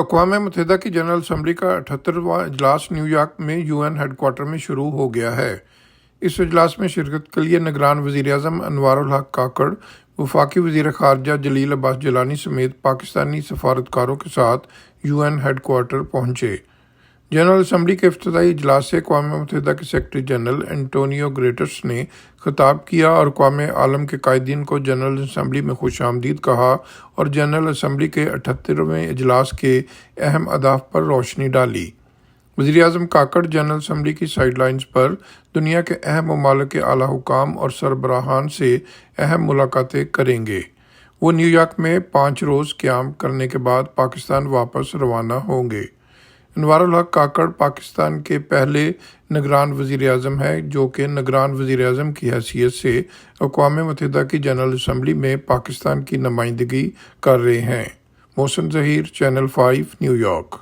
अक़वाम मुत्तहिदा की general assembly का 78वां इजलास न्यूयॉर्क में यूएन हेडक्वार्टर में शुरू हो गया है। इस इजलास में शिरकत के लिए निगरान वज़ीर-ए-आज़म अनवारुल हक काकड़, वफाकी वज़ीर ख़ारजा जलील अब्बास जिलानी समेत पाकिस्तानी सफारतकारों के साथ यूएन हेडक्वार्टर पहुंचे। जनरल असम्बली के इफ्तिताई इजलास से अक़वाम मुत्तहिदा के सेक्रेटरी जनरल एंटोनियो गुटेरेस ने खिताब किया और अक़वाम आलम के कायदीन को जनरल असम्बली में खुशामदीद कहा और जनरल असम्बली के 78वें इजलास के अहम अहदाफ पर रोशनी डाली। वज़ीर-ए-आज़म काकड़ जनरल असम्बली की साइडलाइंस पर दुनिया के अहम ममालिक के आला हुकाम और सरबराहान से अहम मुलाकातें करेंगे। वो न्यूयॉर्क में 5 रोज़ क़याम करने के बाद पाकिस्तान वापस रवाना होंगे। अनवारुल हक काकड़ पाकिस्तान के पहले निगरान वज़ीर-ए-आज़म हैं जो कि निगरान वज़ीर-ए-आज़म की हैसियत से अक़वाम मुत्तहिदा की जनरल असम्बली में पाकिस्तान की नुमाइंदगी कर रहे हैं। Mohsin Zaheer, channel 5, New York.